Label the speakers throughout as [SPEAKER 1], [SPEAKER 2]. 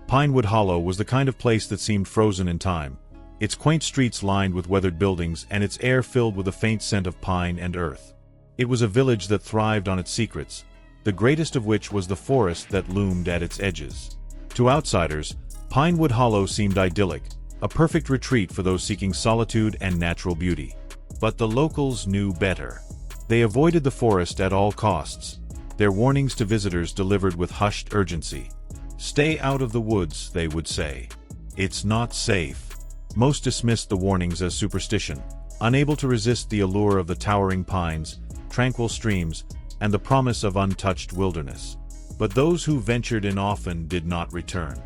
[SPEAKER 1] Pinewood Hollow was the kind of place that seemed frozen in time, its quaint streets lined with weathered buildings and its air filled with a faint scent of pine and earth. It was a village that thrived on its secrets, the greatest of which was the forest that loomed at its edges. To outsiders, Pinewood Hollow seemed idyllic, a perfect retreat for those seeking solitude and natural beauty. But the locals knew better. They avoided the forest at all costs, their warnings to visitors delivered with hushed urgency. "Stay out of the woods," they would say. "It's not safe." Most dismissed the warnings as superstition, unable to resist the allure of the towering pines, tranquil streams, and the promise of untouched wilderness. But those who ventured in often did not return.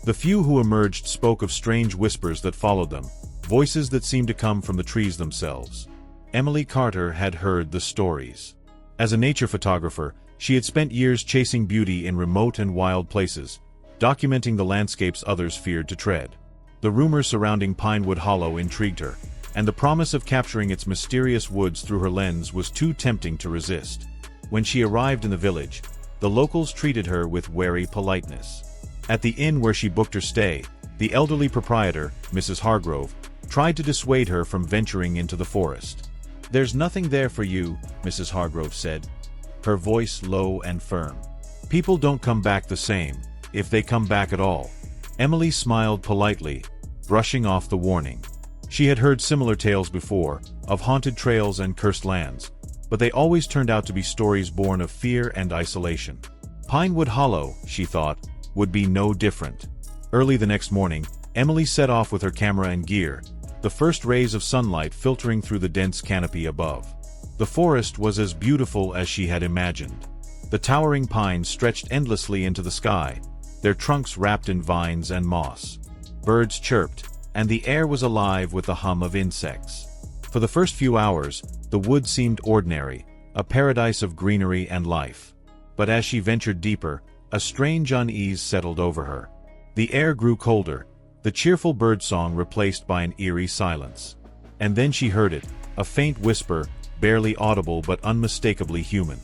[SPEAKER 1] The few who emerged spoke of strange whispers that followed them, voices that seemed to come from the trees themselves. Emily Carter had heard the stories. As a nature photographer, she had spent years chasing beauty in remote and wild places, documenting the landscapes others feared to tread. The rumors surrounding Pinewood Hollow intrigued her, and the promise of capturing its mysterious woods through her lens was too tempting to resist. When she arrived in the village, the locals treated her with wary politeness. At the inn where she booked her stay, the elderly proprietor, Mrs. Hargrove, tried to dissuade her from venturing into the forest. "There's nothing there for you," Mrs. Hargrove said, her voice low and firm. "People don't come back the same, if they come back at all." Emily smiled politely, brushing off the warning. She had heard similar tales before, of haunted trails and cursed lands, but they always turned out to be stories born of fear and isolation. Pinewood Hollow, she thought, would be no different. Early the next morning, Emily set off with her camera and gear, the first rays of sunlight filtering through the dense canopy above. The forest was as beautiful as she had imagined. The towering pines stretched endlessly into the sky, their trunks wrapped in vines and moss. Birds chirped, and the air was alive with the hum of insects. For the first few hours, the wood seemed ordinary, a paradise of greenery and life. But as she ventured deeper, a strange unease settled over her. The air grew colder, the cheerful birdsong replaced by an eerie silence. And then she heard it, a faint whisper, barely audible but unmistakably human.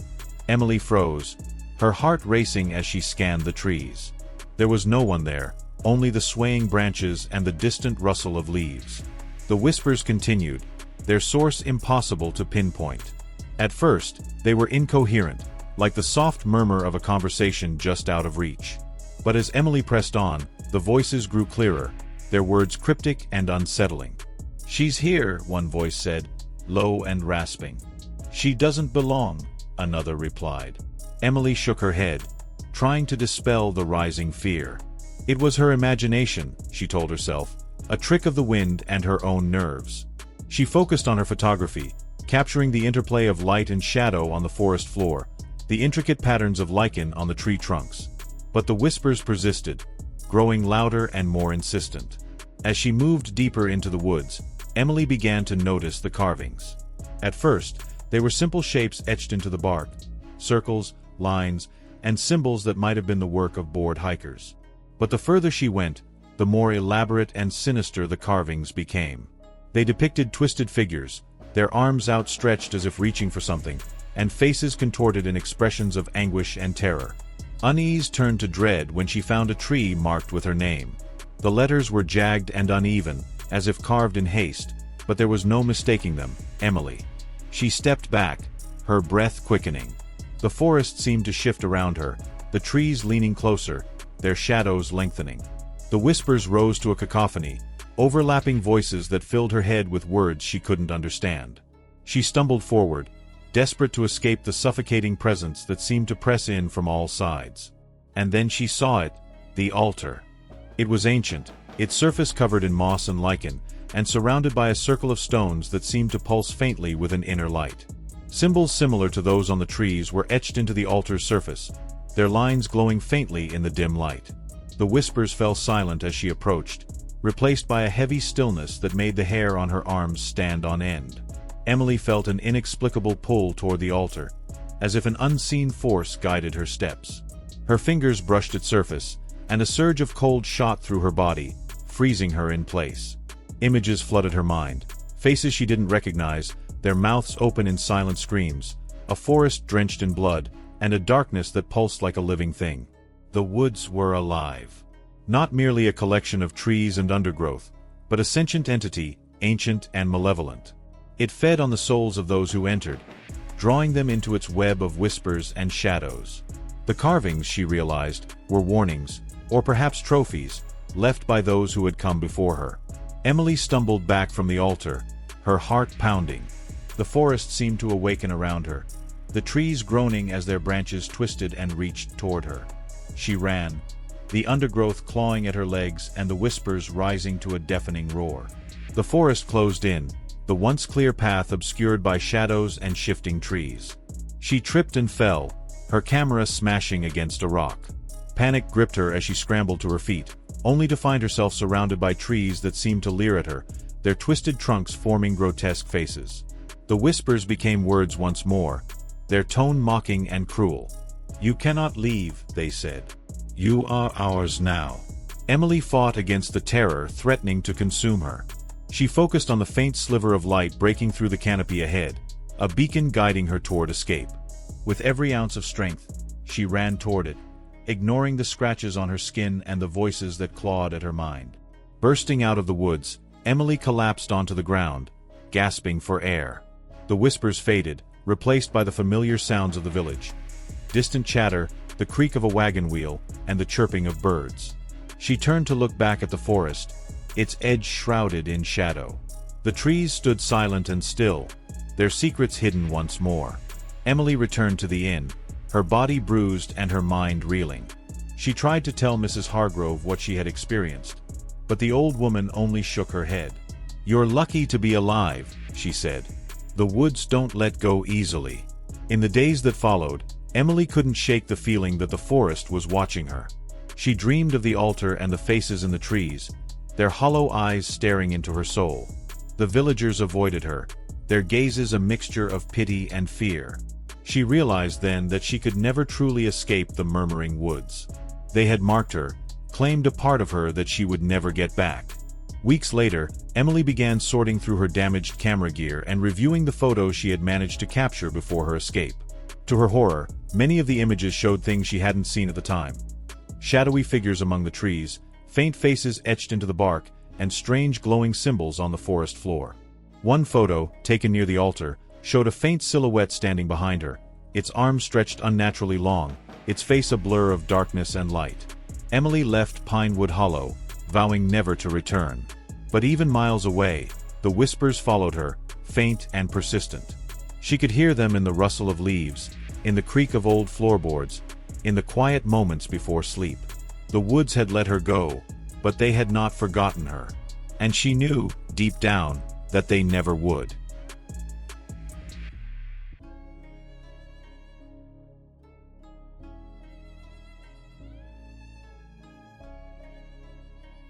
[SPEAKER 1] Emily froze, her heart racing as she scanned the trees. There was no one there, only the swaying branches and the distant rustle of leaves. The whispers continued, their source impossible to pinpoint. At first, they were incoherent, like the soft murmur of a conversation just out of reach. But as Emily pressed on, the voices grew clearer, their words cryptic and unsettling. "She's here," one voice said, low and rasping. "She doesn't belong," another replied. Emily shook her head, trying to dispel the rising fear. It was her imagination, she told herself, a trick of the wind and her own nerves. She focused on her photography, capturing the interplay of light and shadow on the forest floor, the intricate patterns of lichen on the tree trunks. But the whispers persisted, growing louder and more insistent. As she moved deeper into the woods, Emily began to notice the carvings. At first, they were simple shapes etched into the bark, circles, lines, and symbols that might have been the work of bored hikers. But the further she went, the more elaborate and sinister the carvings became. They depicted twisted figures, their arms outstretched as if reaching for something, and faces contorted in expressions of anguish and terror. Unease turned to dread when she found a tree marked with her name. The letters were jagged and uneven, as if carved in haste, but there was no mistaking them, Emily. She stepped back, her breath quickening. The forest seemed to shift around her, the trees leaning closer, their shadows lengthening. The whispers rose to a cacophony, overlapping voices that filled her head with words she couldn't understand. She stumbled forward, desperate to escape the suffocating presence that seemed to press in from all sides. And then she saw it, the altar. It was ancient, its surface covered in moss and lichen, and surrounded by a circle of stones that seemed to pulse faintly with an inner light. Symbols similar to those on the trees were etched into the altar's surface, their lines glowing faintly in the dim light. The whispers fell silent as she approached, replaced by a heavy stillness that made the hair on her arms stand on end. Emily felt an inexplicable pull toward the altar, as if an unseen force guided her steps. Her fingers brushed its surface, and a surge of cold shot through her body, freezing her in place. Images flooded her mind, faces she didn't recognize, their mouths open in silent screams, a forest drenched in blood, and a darkness that pulsed like a living thing. The woods were alive. Not merely a collection of trees and undergrowth, but a sentient entity, ancient and malevolent. It fed on the souls of those who entered, drawing them into its web of whispers and shadows. The carvings, she realized, were warnings, or perhaps trophies, left by those who had come before her. Emily stumbled back from the altar, her heart pounding. The forest seemed to awaken around her, the trees groaning as their branches twisted and reached toward her. She ran, the undergrowth clawing at her legs and the whispers rising to a deafening roar. The forest closed in, the once clear path obscured by shadows and shifting trees. She tripped and fell, her camera smashing against a rock. Panic gripped her as she scrambled to her feet, only to find herself surrounded by trees that seemed to leer at her, their twisted trunks forming grotesque faces. The whispers became words once more, their tone mocking and cruel. "You cannot leave," they said. "You are ours now." Emily fought against the terror threatening to consume her. She focused on the faint sliver of light breaking through the canopy ahead, a beacon guiding her toward escape. With every ounce of strength, she ran toward it, ignoring the scratches on her skin and the voices that clawed at her mind. Bursting out of the woods, Emily collapsed onto the ground, gasping for air. The whispers faded, replaced by the familiar sounds of the village. Distant chatter, the creak of a wagon wheel, and the chirping of birds. She turned to look back at the forest, its edge shrouded in shadow. The trees stood silent and still, their secrets hidden once more. Emily returned to the inn, her body bruised and her mind reeling. She tried to tell Mrs. Hargrove what she had experienced, but the old woman only shook her head. "You're lucky to be alive," she said. "The woods don't let go easily." In the days that followed, Emily couldn't shake the feeling that the forest was watching her. She dreamed of the altar and the faces in the trees, their hollow eyes staring into her soul. The villagers avoided her, their gazes a mixture of pity and fear. She realized then that she could never truly escape the Murmuring Woods. They had marked her, claimed a part of her that she would never get back. Weeks later, Emily began sorting through her damaged camera gear and reviewing the photos she had managed to capture before her escape. To her horror, many of the images showed things she hadn't seen at the time. Shadowy figures among the trees, faint faces etched into the bark, and strange glowing symbols on the forest floor. One photo, taken near the altar, showed a faint silhouette standing behind her, its arms stretched unnaturally long, its face a blur of darkness and light. Emily left Pinewood Hollow, vowing never to return. But even miles away, the whispers followed her, faint and persistent. She could hear them in the rustle of leaves, in the creak of old floorboards, in the quiet moments before sleep. The woods had let her go, but they had not forgotten her. And she knew, deep down, that they never would.